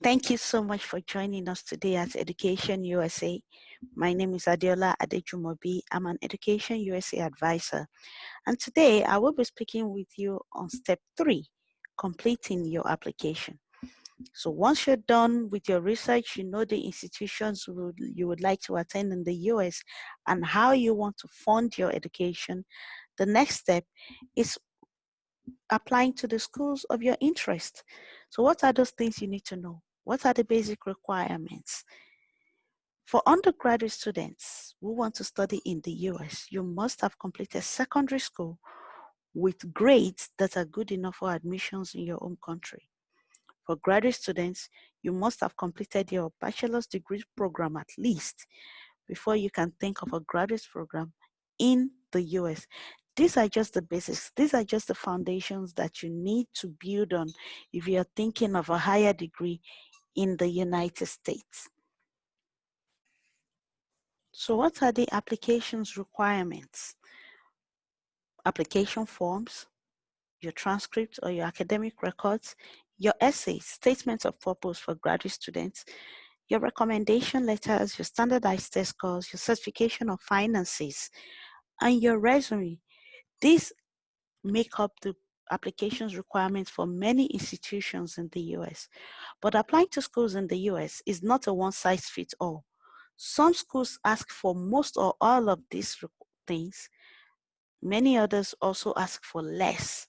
Thank you so much for joining us today at Education USA. My name is Adiola Adejumobi. I'm an Education USA advisor. And today I will be speaking with you on step 3, completing your application. So once you're done with your research, you know the institutions you would like to attend in the US and how you want to fund your education. The next step is applying to the schools of your interest. So what are those things you need to know? What are the basic requirements? For undergraduate students who want to study in the US, you must have completed secondary school with grades that are good enough for admissions in your home country. For graduate students, you must have completed your bachelor's degree program at least before you can think of a graduate program in the US. These are just the basics. These are just the foundations that you need to build on if you're thinking of a higher degree in the United States. So what are the applications requirements? Application forms, your transcript or your academic records, your essays, statements of purpose for graduate students, your recommendation letters, your standardized test scores, your certification of finances, and your resume. These make up the applications requirements for many institutions in the US. But applying to schools in the US is not a one-size-fits-all. Some schools ask for most or all of these things. Many others also ask for less.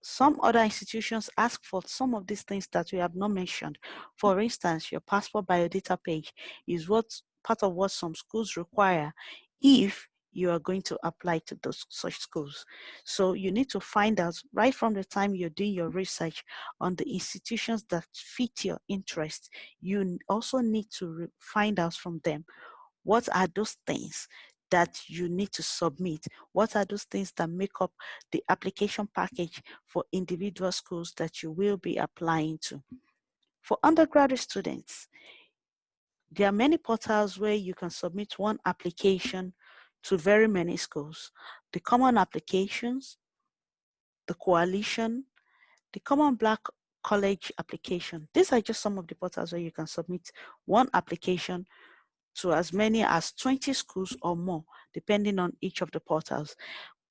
Some other institutions ask for some of these things that we have not mentioned. For instance, your passport biodata page is part of what some schools require if you are going to apply to such schools. So you need to find out right from the time you're doing your research on the institutions that fit your interest. You also need to find out from them what are those things that you need to submit? What are those things that make up the application package for individual schools that you will be applying to? For undergraduate students, there are many portals where you can submit one application to very many schools. The Common Applications, the Coalition, the Common Black College Application. These are just some of the portals where you can submit one application to as many as 20 schools or more, depending on each of the portals.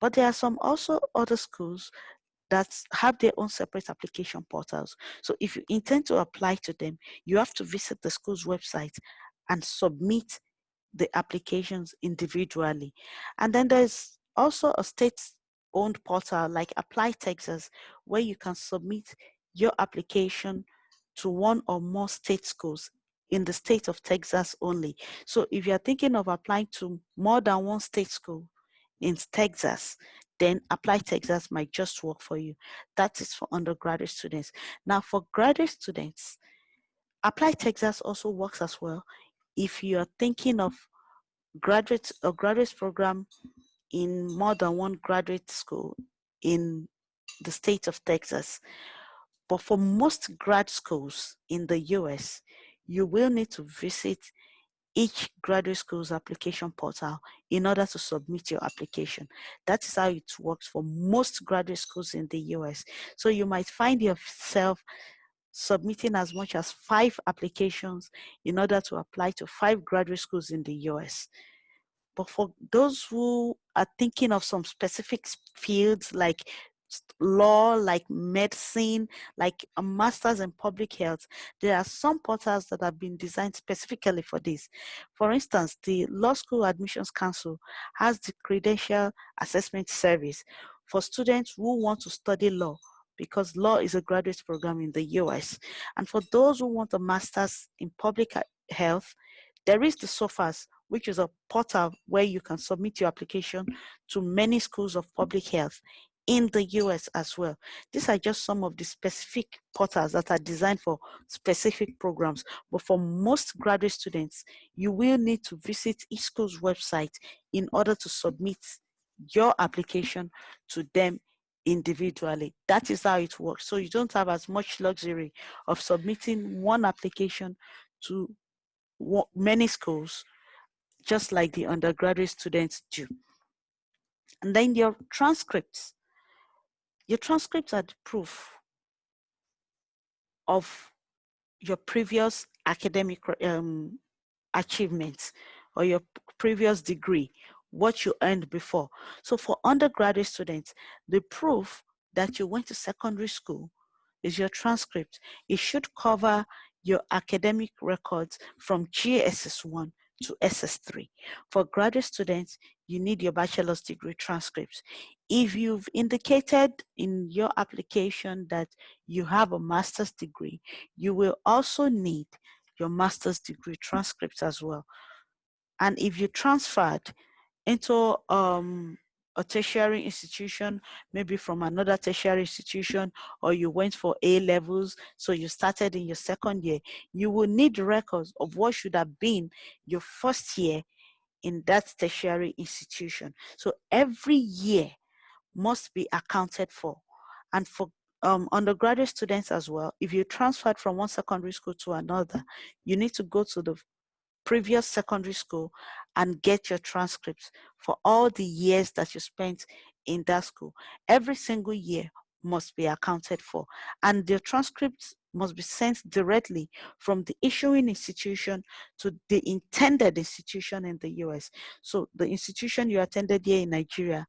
But there are some also other schools that have their own separate application portals. So if you intend to apply to them, you have to visit the school's website and submit the applications individually. And then there's also a state-owned portal like Apply Texas, where you can submit your application to one or more state schools in the state of Texas only. So if you're thinking of applying to more than one state school in Texas, then Apply Texas might just work for you. That is for undergraduate students. Now for graduate students, Apply Texas also works as well if you are thinking of graduate program in more than one graduate school in the state of Texas. But for most grad schools in the US, you will need to visit each graduate school's application portal in order to submit your application. That is how it works for most graduate schools in the US. So you might find yourself submitting as much as 5 applications in order to apply to 5 graduate schools in the US. But for those who are thinking of some specific fields like law, like medicine, like a master's in public health, there are some portals that have been designed specifically for this. For instance, the Law School Admissions Council has the Credential Assessment Service for students who want to study law, because law is a graduate program in the US. And for those who want a master's in public health, there is the SOFAS, which is a portal where you can submit your application to many schools of public health in the US as well. These are just some of the specific portals that are designed for specific programs. But for most graduate students, you will need to visit each school's website in order to submit your application to them individually. That is how it works. So you don't have as much luxury of submitting one application to many schools, just like the undergraduate students do. And then your transcripts. Your transcripts are the proof of your previous academic achievements or your previous degree, what you earned before. So for undergraduate students, the proof that you went to secondary school is your transcript. It should cover your academic records from GSS1 to SS3. For graduate students, you need your bachelor's degree transcripts. If you've indicated in your application that you have a master's degree, you will also need your master's degree transcripts as well. And if you transferred into a tertiary institution, maybe from another tertiary institution, or you went for A levels, so you started in your second year, you will need records of what should have been your first year in that tertiary institution. So every year must be accounted for. And for undergraduate students as well, if you transferred from one secondary school to another, you need to go to the previous secondary school and get your transcripts for all the years that you spent in that school. Every single year must be accounted for, and the transcripts must be sent directly from the issuing institution to the intended institution in the US. So the institution you attended here in Nigeria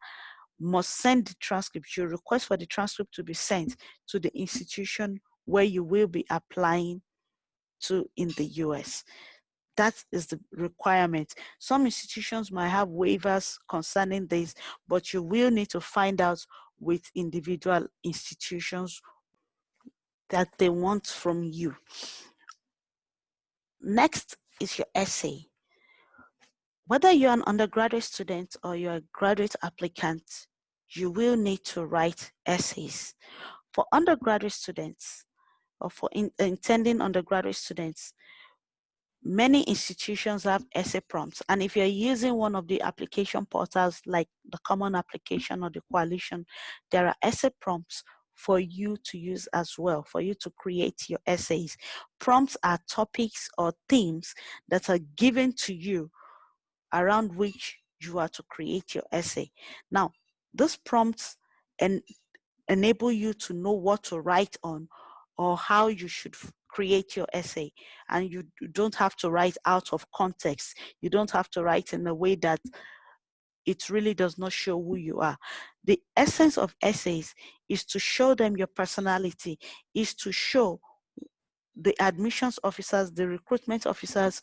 must send the transcript. You request for the transcript to be sent to the institution where you will be applying to in the US. That is the requirement. Some institutions might have waivers concerning this, but you will need to find out with individual institutions that they want from you. Next is your essay. Whether you're an undergraduate student or you're a graduate applicant, you will need to write essays. For undergraduate students or for intending undergraduate students, many institutions have essay prompts, and if you're using one of the application portals like the Common Application or the Coalition, there are essay prompts for you to use as well, for you to create your essays. Prompts are topics or themes that are given to you around which you are to create your essay. Now, these prompts enable you to know what to write on or how you should create your essay, and you don't have to write out of context. You don't have to write in a way that it really does not show who you are. The essence of essays is to show them your personality, is to show the admissions officers, the recruitment officers,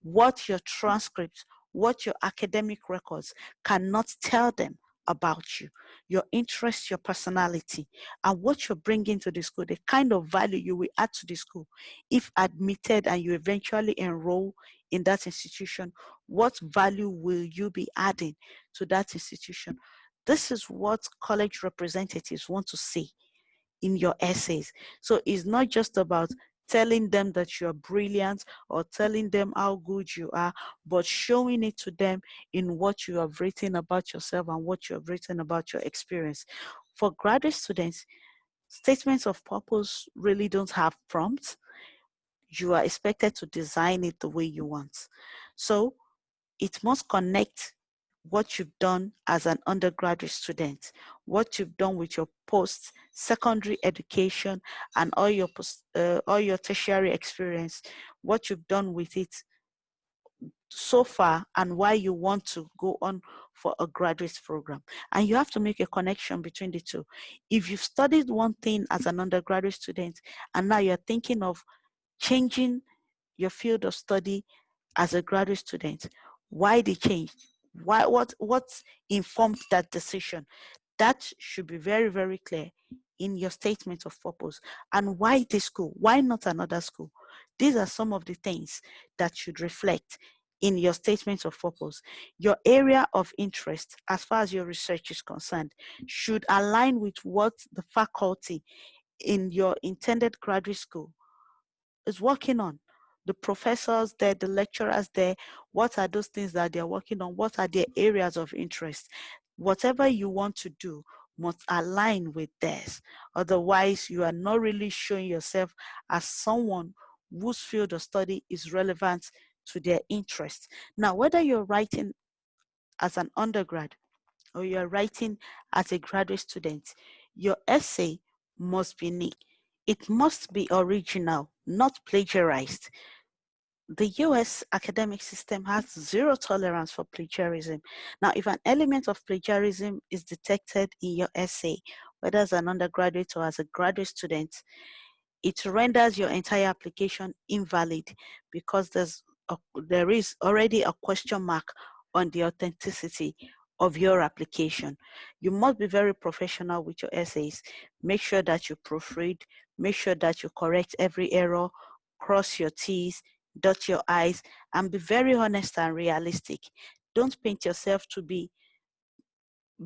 what your transcripts, what your academic records cannot tell them about you, your interests, your personality, and what you're bringing to the school, the kind of value you will add to the school. If admitted and you eventually enroll in that institution, what value will you be adding to that institution? This is what college representatives want to see in your essays. So it's not just about telling them that you're brilliant or telling them how good you are, but showing it to them in what you have written about yourself and what you have written about your experience. For graduate students, statements of purpose really don't have prompts. You are expected to design it the way you want. So it must connect what you've done as an undergraduate student, what you've done with your post-secondary education and all your tertiary experience, what you've done with it so far and why you want to go on for a graduate program. And you have to make a connection between the two. If you've studied one thing as an undergraduate student and now you're thinking of changing your field of study as a graduate student, why the change? What informed that decision? That should be very, very clear in your statement of purpose. And why this school? Why not another school? These are some of the things that should reflect in your statement of purpose. Your area of interest, as far as your research is concerned, should align with what the faculty in your intended graduate school is working on. The professors there, the lecturers there, what are those things that they're working on? What are their areas of interest? Whatever you want to do must align with theirs. Otherwise, you are not really showing yourself as someone whose field of study is relevant to their interests. Now, whether you're writing as an undergrad or you're writing as a graduate student, your essay must be unique. It must be original, not plagiarized. The US academic system has zero tolerance for plagiarism. Now, if an element of plagiarism is detected in your essay, whether as an undergraduate or as a graduate student, it renders your entire application invalid because there is already a question mark on the authenticity of your application. You must be very professional with your essays. Make sure that you proofread, make sure that you correct every error, cross your T's, dot your I's, and be very honest and realistic. Don't paint yourself to be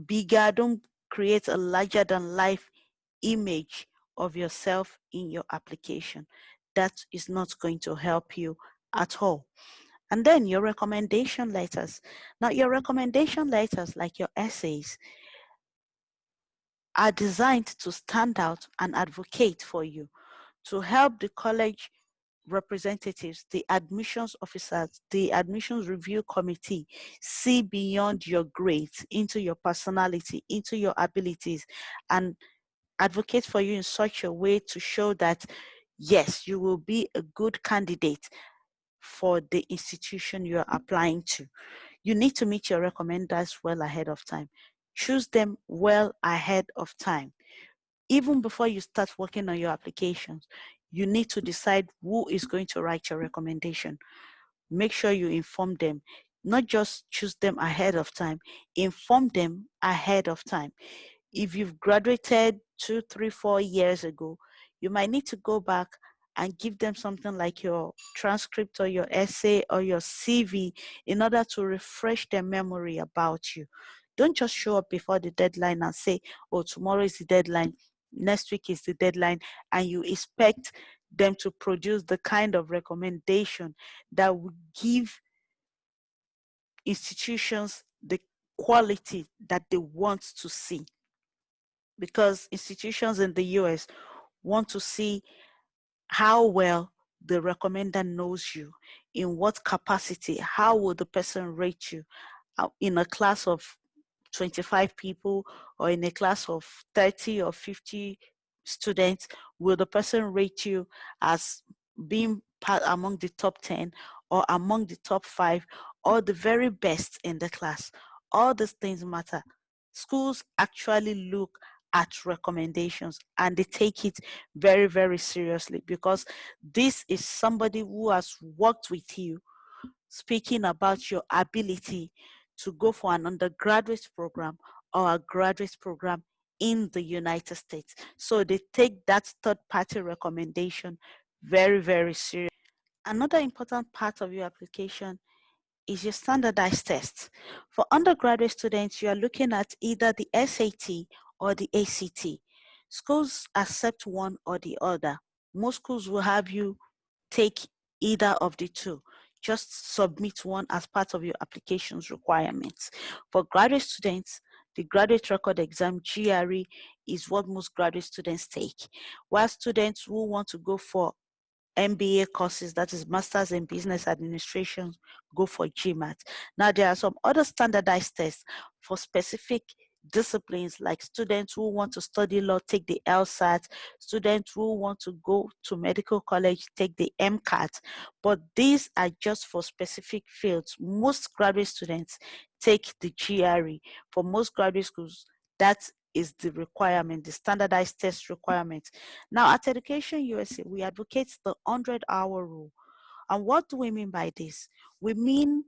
bigger. Don't create a larger than life image of yourself in your application. That is not going to help you at all. And then your recommendation letters. Now, your recommendation letters, like your essays, are designed to stand out and advocate for you, to help the college representatives, the admissions officers, the admissions review committee see beyond your grades into your personality, into your abilities, and advocate for you in such a way to show that, yes, you will be a good candidate for the institution you're applying to. You need to meet your recommenders well ahead of time. Choose them well ahead of time. Even before you start working on your applications, you need to decide who is going to write your recommendation. Make sure you inform them. Not just choose them ahead of time, inform them ahead of time. If you've graduated 2, 3, 4 years ago, you might need to go back and give them something like your transcript or your essay or your CV in order to refresh their memory about you. Don't just show up before the deadline and say, oh, tomorrow is the deadline, next week is the deadline, and you expect them to produce the kind of recommendation that would give institutions the quality that they want to see. Because institutions in the US want to see how well the recommender knows you, in what capacity, how will the person rate you in a class of 25 people or in a class of 30 or 50 students. Will the person rate you as being part among the top 10 or among the top 5 or the very best in the class? All these things matter. Schools actually look at recommendations and they take it very, very seriously, because this is somebody who has worked with you, speaking about your ability to go for an undergraduate program or a graduate program in the United States. So they take that third party recommendation very, very serious. Another important part of your application is your standardized tests. For undergraduate students, you are looking at either the SAT or the ACT. Schools accept one or the other. Most schools will have you take either of the two. Just submit one as part of your application's requirements. For graduate students, the graduate record exam, GRE, is what most graduate students take. While students who want to go for MBA courses, that is Masters in Business Administration, go for GMAT. Now, there are some other standardized tests for specific disciplines, like students who want to study law take the LSAT, students who want to go to medical college take the MCAT, but these are just for specific fields. Most graduate students take the GRE. For most graduate schools, that is the requirement, the standardized test requirement. Now, at EducationUSA, we advocate the 100-hour rule. And what do we mean by this? We mean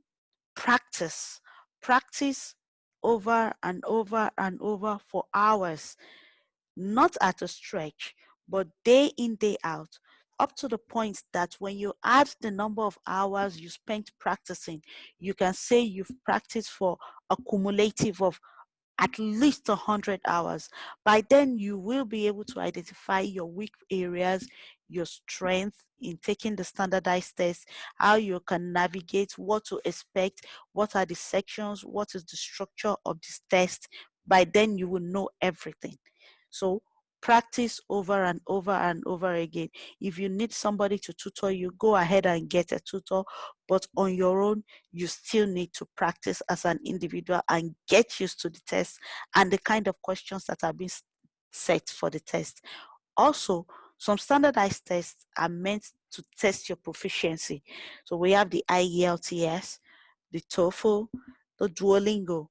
practice. Practice over and over and over for hours, not at a stretch, but day in, day out, up to the point that when you add the number of hours you spent practicing, you can say you've practiced for a cumulative of at least 100 hours. By then, you will be able to identify your weak areas, your strength in taking the standardized test, how you can navigate, what to expect, what are the sections, what is the structure of this test. By then, you will know everything. So practice over and over and over again. If you need somebody to tutor you, go ahead and get a tutor, but on your own, you still need to practice as an individual and get used to the test and the kind of questions that are being set for the test. Also, Some standardized tests are meant to test your proficiency. So we have the IELTS, the TOEFL, the Duolingo.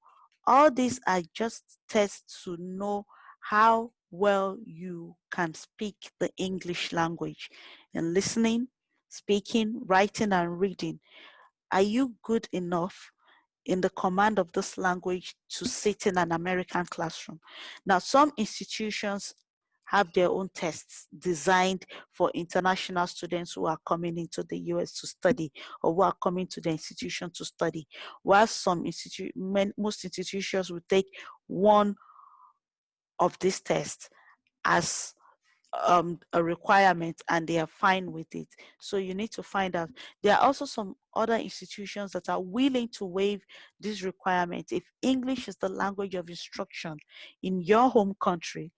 All these are just tests to know how well you can speak the English language in listening, speaking, writing, and reading. Are you good enough in the command of this language to sit in an American classroom? Now, some institutions have their own tests designed for international students who are coming into the US to study, or who are coming to the institution to study, while most institutions will take one of these tests as a requirement, and they are fine with it. So you need to find out. There are also some other institutions that are willing to waive these requirements if English is the language of instruction in your home country,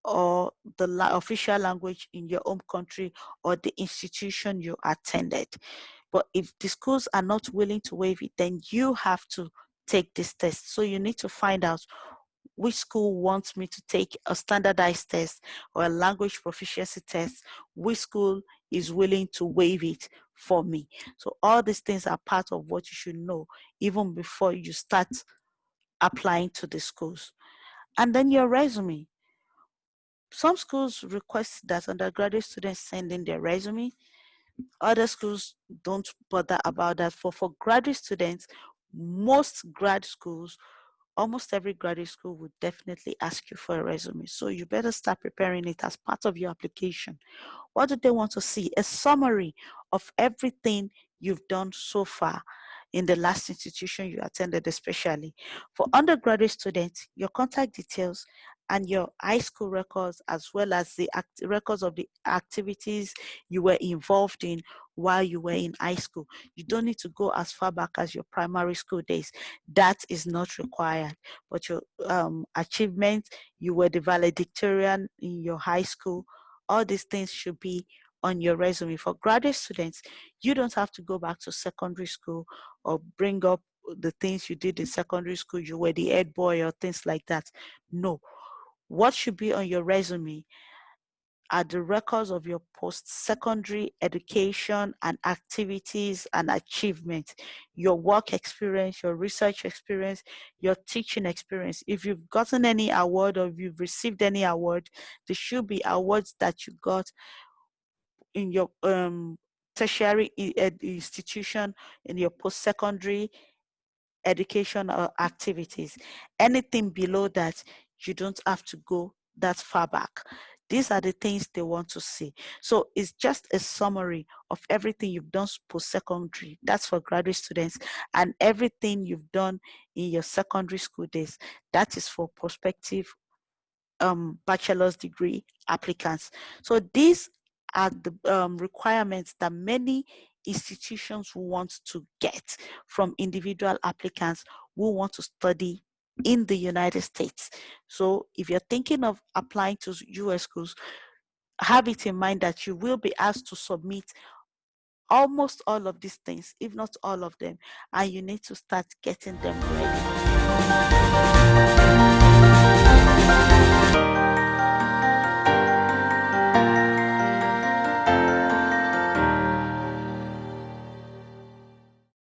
or the official language in your home country, or the institution you attended. But if the schools are not willing to waive it, then you have to take this test. So you need to find out which school wants me to take a standardized test or a language proficiency test, which school is willing to waive it for me. So all these things are part of what you should know even before you start applying to the schools. And then your resume. Some schools request that undergraduate students send in their resume. Other schools don't bother about that. For graduate students, most grad schools, almost every graduate school would definitely ask you for a resume. So you better start preparing it as part of your application. What do they want to see? A summary of everything you've done so far in the last institution you attended, especially. For undergraduate students, your contact details and your high school records, as well as the records of the activities you were involved in while you were in high school. You don't need to go as far back as your primary school days. That is not required. But your achievements, you were the valedictorian in your high school, all these things should be on your resume. For graduate students, you don't have to go back to secondary school or bring up the things you did in secondary school. You were the head boy or things like that. No. What should be on your resume are the records of your post-secondary education and activities and achievements, your work experience, your research experience, your teaching experience. If you've gotten any award or if you've received any award, there should be awards that you got in your tertiary institution, in your post-secondary education or activities. Anything below that, you don't have to go that far back. These are the things they want to see. So it's just a summary of everything you've done post-secondary. That's for graduate students. And everything you've done in your secondary school days. That is for prospective bachelor's degree applicants. So these are the requirements that many institutions want to get from individual applicants who want to study in the United States. So if you're thinking of applying to US schools, have it in mind that you will be asked to submit almost all of these things, if not all of them, and you need to start getting them ready.